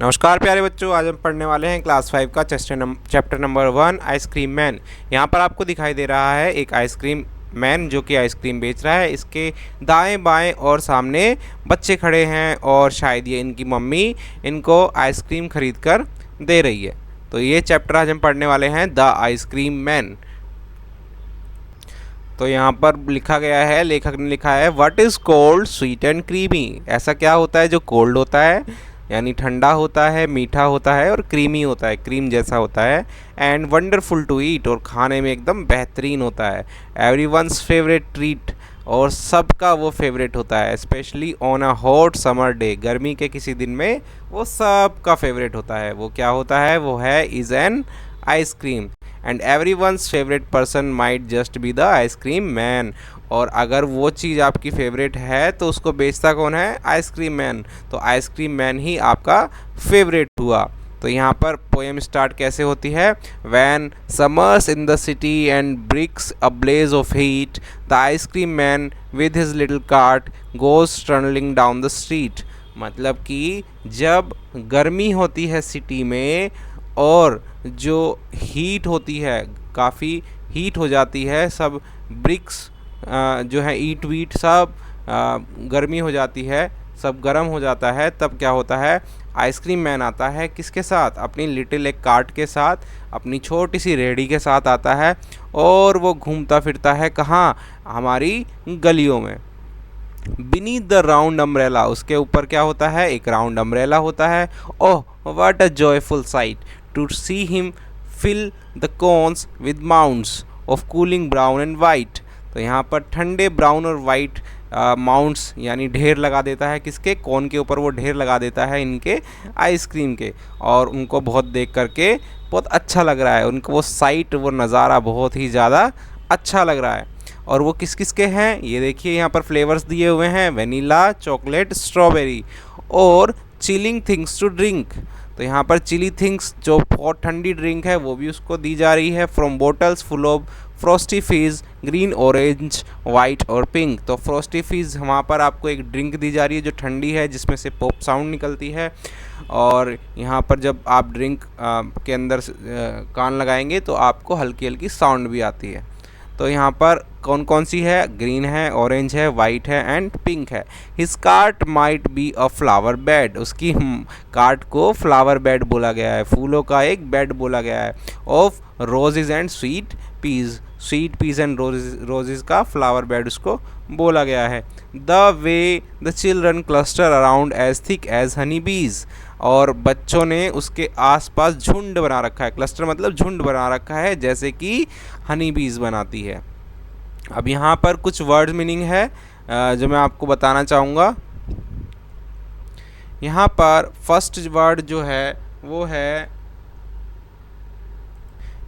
नमस्कार प्यारे बच्चों, आज हम पढ़ने वाले हैं क्लास 5 का चैप्टर नंबर 1 आइसक्रीम मैन। यहाँ पर आपको दिखाई दे रहा है एक आइसक्रीम मैन जो कि आइसक्रीम बेच रहा है। इसके दाएं बाएं और सामने बच्चे खड़े हैं और शायद ये इनकी मम्मी इनको आइसक्रीम खरीद कर दे रही है। तो ये चैप्टर आज हम पढ़ने वाले हैं द आइसक्रीम मैन। तो यहाँ पर लिखा गया है, लेखक ने लिखा है what is cold sweet and creamy. ऐसा क्या होता है जो कोल्ड होता है यानी ठंडा होता है, मीठा होता है और क्रीमी होता है, क्रीम जैसा होता है, एंड वंडरफुल टू ईट और खाने में एकदम बेहतरीन होता है। एवरीवन्स फेवरेट ट्रीट और सबका वो फेवरेट होता है, specially on a hot summer day. गर्मी के किसी दिन में वो सबका फेवरेट होता है। वो क्या होता है? वो है is an ice cream. And everyone's favourite person might just be the ice cream man. और अगर वो चीज़ आपकी फेवरेट है तो उसको बेचता कौन है? Ice cream man. तो आइसक्रीम मैन ही आपका फेवरेट हुआ। तो यहाँ पर पोएम स्टार्ट कैसे होती है? When summers in the city and bricks a blaze of heat, the ice cream man with his little cart goes trundling down the street. मतलब कि जब गर्मी होती है सिटी में और जो हीट होती है, काफ़ी हीट हो जाती है, सब ब्रिक्स जो है ईट वीट सब गर्मी हो जाती है, सब गर्म हो जाता है, तब क्या होता है? आइसक्रीम मैन आता है। किसके साथ? अपनी लिटिल एक कार्ट के साथ, अपनी छोटी सी रेहड़ी के साथ आता है और वो घूमता फिरता है कहाँ? हमारी गलियों में। बीनीथ द राउंड अम्ब्रेला, उसके ऊपर क्या होता है? एक राउंड अम्ब्रेला होता है। Oh what a joyful sight to see him fill the cones with mounds of cooling brown and white. तो यहाँ पर ठंडे ब्राउन और वाइट माउंट्स यानी ढेर लगा देता है। किसके? कोन के ऊपर वो ढेर लगा देता है इनके आइसक्रीम के। और उनको बहुत देख करके बहुत अच्छा लग रहा है, उनको वो साइट, वो नज़ारा बहुत ही ज़्यादा अच्छा लग रहा है। और वो किस किस के हैं? ये देखिए यहाँ पर फ्लेवर्स दिए हुए हैं, वेनीला, चॉकलेट, स्ट्रॉबेरी और चिलिंग थिंग्स टू ड्रिंक। तो यहाँ पर चिली थिंग्स जो बहुत ठंडी ड्रिंक है वो भी उसको दी जा रही है। From bottles full of Frosty fees green, orange, white और पिंक। तो फ्रॉस्टी फीज वहाँ पर आपको एक ड्रिंक दी जा रही है जो ठंडी है, जिसमें से पॉप साउंड निकलती है। और यहाँ पर जब आप ड्रिंक के अंदर कान लगाएंगे तो आपको हल्की हल्की साउंड भी आती है। तो यहाँ पर कौन कौन सी है? ग्रीन है, ऑरेंज है, वाइट है एंड पिंक है। His cart might be a flower bed, उसकी कार्ट को फ्लावर बेड बोला गया है, फूलों का एक बेड बोला गया है। Of roses and sweet peas, sweet peas and roses का फ्लावर बेड उसको बोला गया है। The way the children cluster around as thick as honey bees, और बच्चों ने उसके आसपास झुंड बना रखा है। क्लस्टर मतलब झुंड बना रखा है, जैसे कि हनी बीज बनाती है। अब यहाँ पर कुछ वर्ड मीनिंग है जो मैं आपको बताना चाहूँगा। यहाँ पर फर्स्ट वर्ड जो है वो है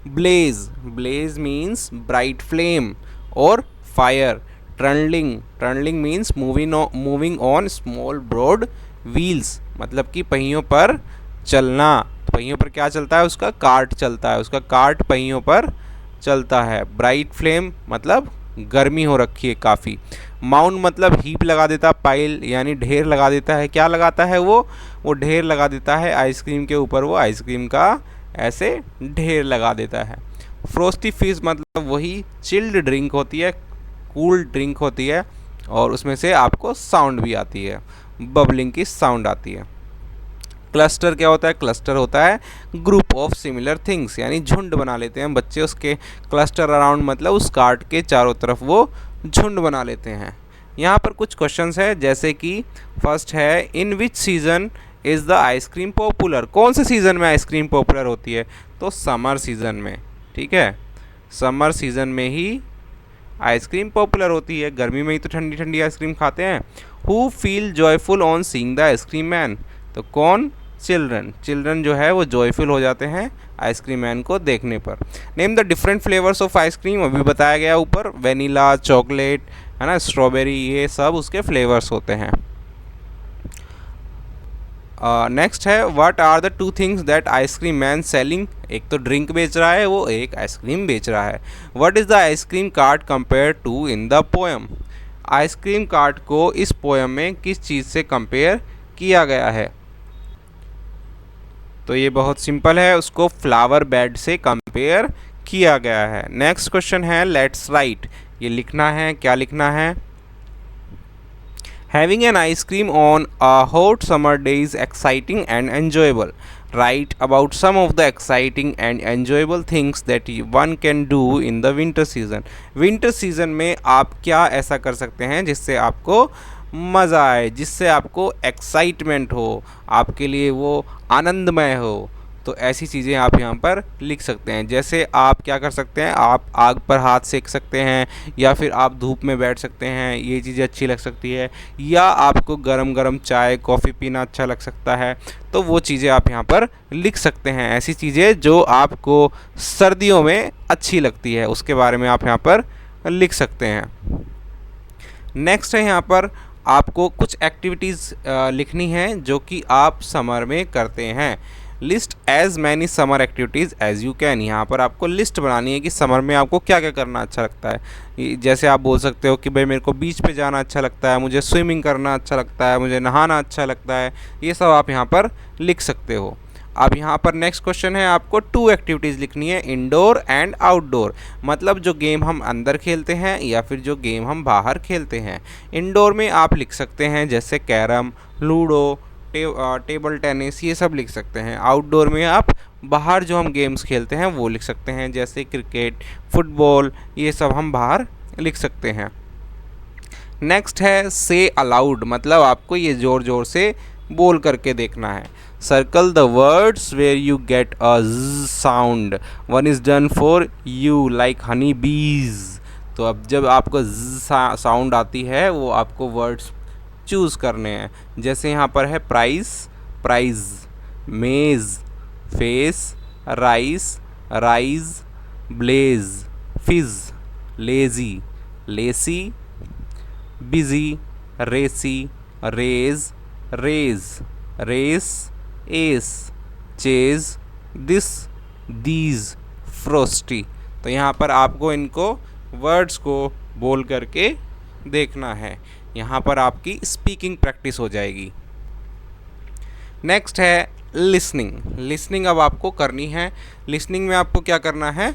blaze. Blaze means bright flame और fire. Trundling, trundling means moving on small broad wheels, मतलब कि पहियों पर चलना। पहियों पर क्या चलता है? उसका कार्ट चलता है, उसका कार्ट पहियों पर चलता है। ब्राइट फ्लेम मतलब गर्मी हो रखी है काफ़ी। माउंट मतलब हीप लगा देता, पाइल यानी ढेर लगा देता है। क्या लगाता है वो ढेर लगा देता है आइसक्रीम के ऊपर, वो आइसक्रीम का ऐसे ढेर लगा देता है। फ्रोस्टी फिज मतलब वही चिल्ड ड्रिंक होती है, कूल ड्रिंक होती है, और उसमें से आपको साउंड भी आती है, बबलिंग की साउंड आती है। क्लस्टर क्या होता है? क्लस्टर होता है ग्रुप ऑफ सिमिलर थिंग्स, यानी झुंड बना लेते हैं बच्चे उसके। क्लस्टर अराउंड मतलब उस कार्ट के चारों तरफ वो झुंड बना लेते हैं। यहाँ पर कुछ क्वेश्चंस है, जैसे कि फर्स्ट है in which season is the ice cream popular. कौन से सीज़न में आइसक्रीम पॉपुलर होती है? तो समर सीज़न में। ठीक है, समर सीज़न में ही आइसक्रीम पॉपुलर होती है, गर्मी में ही तो ठंडी ठंडी आइसक्रीम खाते हैं। Who feel joyful on seeing the ice cream man, तो कौन? चिल्ड्रन। चिल्ड्रन जो है वो जॉयफुल हो जाते हैं आइसक्रीम मैन को देखने पर। Name the different flavours of ice cream, अभी बताया गया ऊपर, वेनीला, चॉकलेट, है ना, स्ट्रॉबेरी, ये सब उसके फ्लेवर्स होते हैं। नेक्स्ट है what are the two things that ice cream man selling. एक तो ड्रिंक बेच रहा है वो, एक आइसक्रीम बेच रहा है। What is the ice cream cart compare to in the poem. Ice cream cart को इस पोएम में किस चीज़ से कंपेयर किया गया है? तो ये बहुत सिंपल है, उसको फ्लावर बेड से कंपेयर किया गया है। नेक्स्ट क्वेश्चन है लेट्स राइट, ये लिखना है, क्या लिखना है? Having an ice cream on a hot summer day is exciting and enjoyable. Write about some of the exciting and enjoyable things that one can do in the winter season. Winter season में आप क्या ऐसा कर सकते हैं जिससे आपको मज़ा आए, जिससे आपको एक्साइटमेंट हो, आपके लिए वो आनंदमय हो। तो ऐसी चीज़ें आप यहाँ पर लिख सकते हैं। जैसे आप क्या कर सकते हैं, आप आग पर हाथ सेक सकते हैं, या फिर आप धूप में बैठ सकते हैं, ये चीज़ें अच्छी लग सकती है, या आपको गरम गरम चाय कॉफ़ी पीना अच्छा लग सकता है। तो वो चीज़ें आप यहाँ पर लिख सकते हैं, ऐसी चीज़ें जो आपको सर्दियों में अच्छी लगती है, उसके बारे में आप यहाँ पर लिख सकते हैं। नेक्स्ट है यहाँ पर आपको कुछ एक्टिविटीज़ लिखनी है जो कि आप समर में करते हैं। List as many summer activities as you can. यहाँ पर आपको लिस्ट बनानी है कि समर में आपको क्या क्या करना अच्छा लगता है। जैसे आप बोल सकते हो कि भाई मेरे को बीच पे जाना अच्छा लगता है, मुझे स्विमिंग करना अच्छा लगता है, मुझे नहाना अच्छा लगता है, ये सब आप यहाँ पर लिख सकते हो। अब यहाँ पर नेक्स्ट क्वेश्चन है, आपको 2 एक्टिविटीज़ लिखनी है, इंडोर एंड आउटडोर। मतलब जो गेम हम अंदर खेलते हैं या फिर जो गेम हम बाहर खेलते हैं। इंडोर में आप लिख सकते हैं जैसे कैरम, लूडो, टेबल टेनिस, ये सब लिख सकते हैं। आउटडोर में आप बाहर जो हम गेम्स खेलते हैं वो लिख सकते हैं, जैसे क्रिकेट, फुटबॉल, ये सब हम बाहर लिख सकते हैं। नेक्स्ट है से अलाउड, मतलब आपको ये ज़ोर ज़ोर से बोल करके देखना है। Circle the words where you get a sound, one is done for you like honey bees. तो अब जब आपको साउंड आती है वो आपको वर्ड्स चूज़ करने हैं। जैसे यहाँ पर है price, prize, maze, face, rice, rise, blaze, fizz, lazy, lacy, busy, racy, raise, raze, race, ace, chase, this, these, frosty. तो यहाँ पर आपको इनको वर्ड्स को बोल करके देखना है, यहाँ पर आपकी स्पीकिंग प्रैक्टिस हो जाएगी। नेक्स्ट है लिसनिंग। लिसनिंग अब आपको करनी है। लिसनिंग में आपको क्या करना है,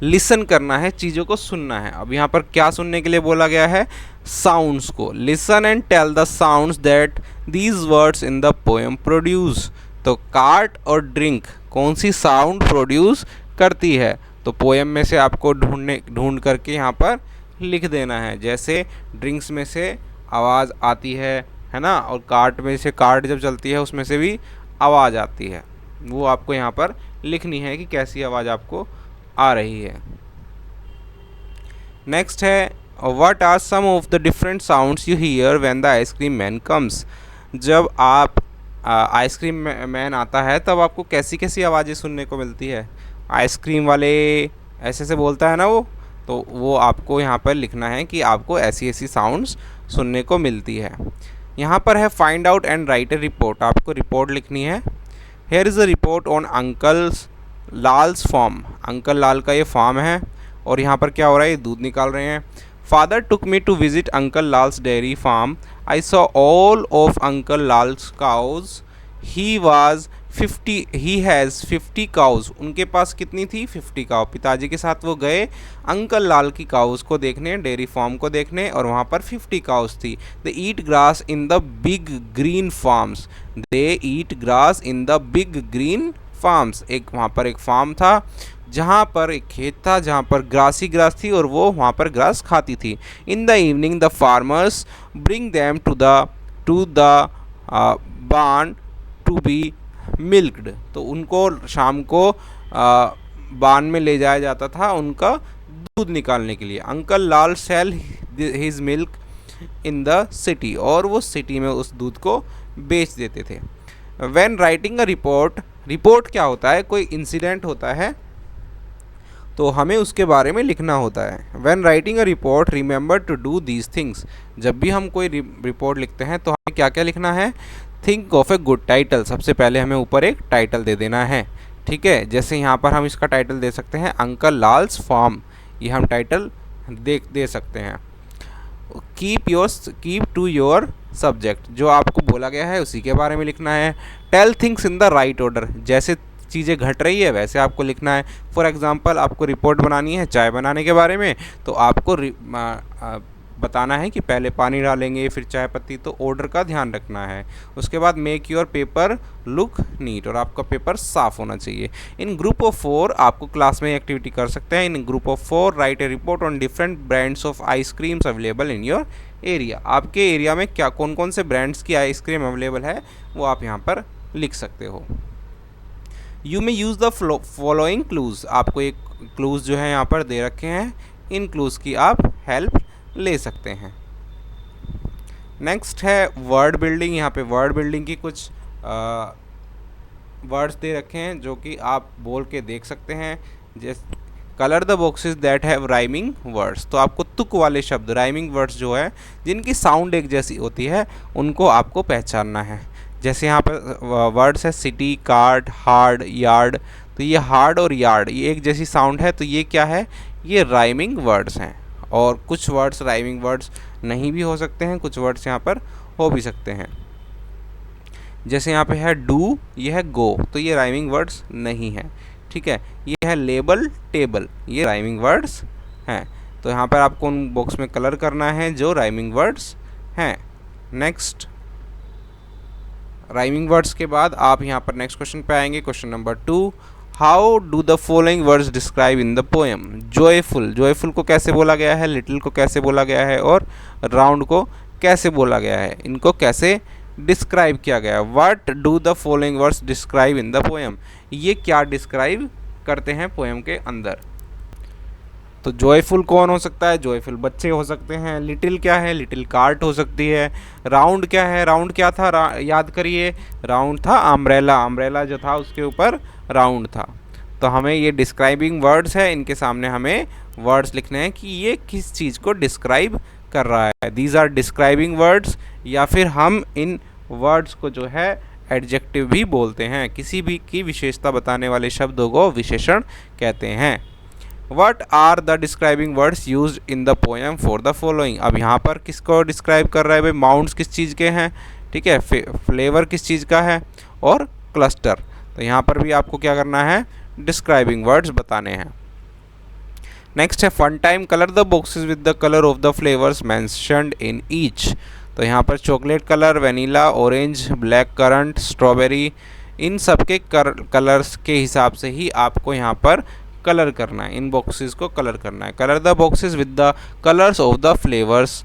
लिसन करना है, चीज़ों को सुनना है। अब यहाँ पर क्या सुनने के लिए बोला गया है, साउंड्स को। Listen and tell the sounds that these words in the poem produce. तो कार्ट और ड्रिंक कौन सी साउंड प्रोड्यूस करती है, तो पोएम में से आपको ढूंढ करके यहाँ पर लिख देना है। जैसे ड्रिंक्स में से आवाज़ आती है ना, और कार्ट में से, कार्ट जब चलती है उसमें से भी आवाज़ आती है, वो आपको यहाँ पर लिखनी है कि कैसी आवाज़ आपको आ रही है। नेक्स्ट है what are some of the different sounds you hear when the ice cream man comes. जब आप आइसक्रीम मैन आता है तब आपको कैसी कैसी आवाज़ें सुनने को मिलती है। आइसक्रीम वाले ऐसे से बोलता है ना वो, तो वो आपको यहाँ पर लिखना है कि आपको ऐसी ऐसी साउंड्स सुनने को मिलती है। यहाँ पर है find out and write a report, आपको रिपोर्ट लिखनी है। Here is a report on uncle's Lal's farm. Uncle Lal का ये फार्म है और यहाँ पर क्या हो रहा है, ये दूध निकाल रहे हैं। Father took me to visit uncle Lal's dairy farm. I saw all of uncle Lal's cows. He has 50 cows. उनके पास कितनी थी, 50 काउ। पिताजी के साथ वो गए अंकल लाल की काउज को देखने, डेयरी फार्म को देखने, और वहाँ पर 50 काउज थी। They eat grass in the big green farms. They eat grass in the big green farms. एक वहाँ पर एक फार्म था जहाँ पर एक खेत था जहाँ पर ग्रास थी और वो वहाँ पर ग्रास खाती थी। In the evening the farmers bring them to the barn to be milked. तो उनको शाम को बार्न में ले जाया जाता था उनका दूध निकालने के लिए। Uncle Lal sell his milk in the city, और वो सिटी में उस दूध को बेच देते थे। When writing a report, report क्या होता है, कोई इंसिडेंट होता है तो हमें उसके बारे में लिखना होता है। When writing a report remember to do these things. जब भी हम कोई रिपोर्ट लिखते हैं तो हमें क्या क्या लिखना है, think of a good title. सबसे पहले हमें ऊपर एक टाइटल दे देना है, ठीक है। जैसे यहाँ पर हम इसका टाइटल दे सकते हैं अंकल लाल्स फार्म, ये हम टाइटल दे सकते हैं। कीप टू योर सब्जेक्ट, जो आपको बोला गया है उसी के बारे में लिखना है। Tell things in the right order, जैसे चीज़ें घट रही है वैसे आपको लिखना है। फॉर एग्जांपल आपको रिपोर्ट बनानी है चाय बनाने के बारे में, तो आपको बताना है कि पहले पानी डालेंगे फिर चाय पत्ती, तो ऑर्डर का ध्यान रखना है। उसके बाद make your paper look neat, और आपका पेपर साफ़ होना चाहिए। इन ग्रुप ऑफ 4 आपको क्लास में एक्टिविटी कर सकते हैं। In group of 4 write a report on different brands of ice creams available in your area. आपके एरिया में क्या कौन कौन से ब्रांड्स की आइसक्रीम अवेलेबल है वो आप यहाँ पर लिख सकते हो। You may use the following clues, आपको एक क्लूज़ जो है यहाँ पर दे रखे हैं, इन क्लूज़ की आप हेल्प ले सकते हैं। नेक्स्ट है वर्ड बिल्डिंग। यहाँ पे वर्ड बिल्डिंग की कुछ वर्ड्स दे रखे हैं जो कि आप बोल के देख सकते हैं। जैसे colour the boxes that have rhyming words, तो आपको तुक वाले शब्द, राइमिंग वर्ड्स जो है जिनकी साउंड एक जैसी होती है, उनको आपको पहचानना है। जैसे यहाँ पर वर्ड्स है सिटी, कार्ड, हार्ड, यार्ड, तो ये हार्ड और यार्ड ये एक जैसी साउंड है, तो ये क्या है, ये राइमिंग वर्ड्स हैं। और कुछ वर्ड्स राइमिंग वर्ड्स नहीं भी हो सकते हैं, कुछ वर्ड्स यहाँ पर हो भी सकते हैं। जैसे यहाँ पे है डू, ये है गो, तो ये राइमिंग वर्ड्स नहीं है, ठीक है। ये है लेबल, टेबल, ये राइमिंग वर्ड्स हैं। तो यहाँ पर आपको उन बॉक्स में कलर करना है जो राइमिंग वर्ड्स हैं। नेक्स्ट, राइमिंग वर्ड्स के बाद आप यहाँ पर नेक्स्ट क्वेश्चन पे आएंगे, question number 2। How do the following words describe in the poem. Joyful, joyful को कैसे बोला गया है, लिटिल को कैसे बोला गया है, और राउंड को कैसे बोला गया है, इनको कैसे डिस्क्राइब किया गया है। What do the following words describe in the poem, ये क्या डिस्क्राइब करते हैं पोएम के अंदर। तो जॉयफुल कौन हो सकता है, जॉयफुल बच्चे हो सकते हैं। लिटिल क्या है, लिटिल कार्ट हो सकती है। राउंड क्या है, राउंड क्या था, याद करिए, राउंड था अम्ब्रेला, अम्ब्रेला जो था उसके ऊपर राउंड था। तो हमें ये डिस्क्राइबिंग वर्ड्स है, इनके सामने हमें वर्ड्स लिखने हैं कि ये किस चीज़ को डिस्क्राइब कर रहा है। दीज आर डिस्क्राइबिंग वर्ड्स, या फिर हम इन वर्ड्स को जो है एडजेक्टिव भी बोलते हैं। किसी भी की विशेषता बताने वाले शब्दों को विशेषण कहते हैं। What are the describing words used in the poem for the following। अब यहाँ पर किसको डिस्क्राइब कर रहा है भाई, माउंट्स किस चीज़ के हैं, ठीक है, फ्लेवर किस चीज़ का है, और क्लस्टर। तो यहाँ पर भी आपको क्या करना है, डिस्क्राइबिंग वर्ड्स बताने हैं। नेक्स्ट है fun time, colour the boxes with the colour of the flavours mentioned in each. तो यहाँ पर chocolate colour, vanilla, orange, black currant, strawberry, इन सब के कलर्स के हिसाब से ही आपको यहाँ पर कलर करना है, इन बॉक्सेस को कलर करना है। Colour the boxes with the colours of the flavours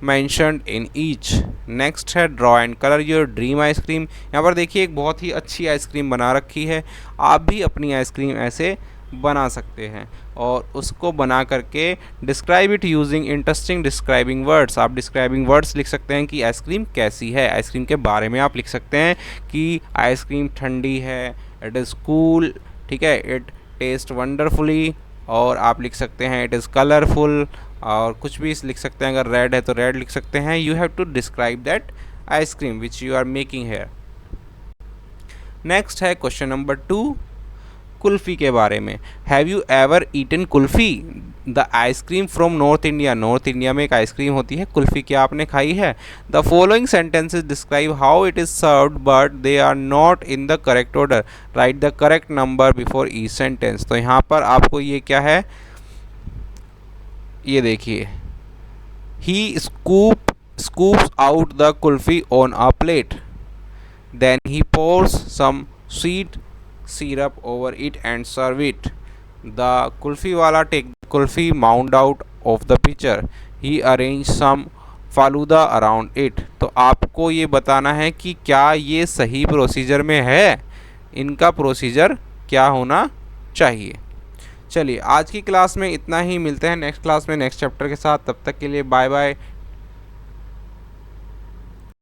mentioned in each. Next है draw and colour your dream ice cream. यहाँ पर देखिए एक बहुत ही अच्छी आइसक्रीम बना रखी है, आप भी अपनी आइसक्रीम ऐसे बना सकते हैं और उसको बना करके describe it using interesting describing words. आप डिस्क्राइबिंग वर्ड्स लिख सकते हैं कि आइसक्रीम कैसी है, आइसक्रीम के बारे में आप लिख सकते हैं कि आइसक्रीम ठंडी है, इट इज़ कूल, ठीक है, इट टेस्ट वंडरफुली, और आप लिख सकते हैं इट इज़ कलरफुल, और कुछ भी लिख सकते हैं। अगर रेड है तो रेड लिख सकते हैं। You have to describe that ice cream which you are making here. Next है क्वेश्चन नंबर 2, कुल्फ़ी के बारे में। Have you ever eaten kulfi, the ice cream from north India. North India में एक आइसक्रीम होती है कुल्फ़ी, क्या आपने खाई है। The following sentences describe how it is served but they are not in the correct order, write the correct number before each sentence. तो यहाँ पर आपको ये क्या है, ये देखिए, he scoops out the kulfi on a plate, then he pours some sweet syrup over it and serve it. The kulfi wala take the kulfi mound out of the pitcher, he arranged some falooda around it. तो आपको ये बताना है कि क्या ये सही procedure में है, इनका प्रोसीजर क्या होना चाहिए। चलिए आज की क्लास में इतना ही, मिलते हैं नेक्स्ट क्लास में नेक्स्ट चैप्टर के साथ। तब तक के लिए बाय बाय,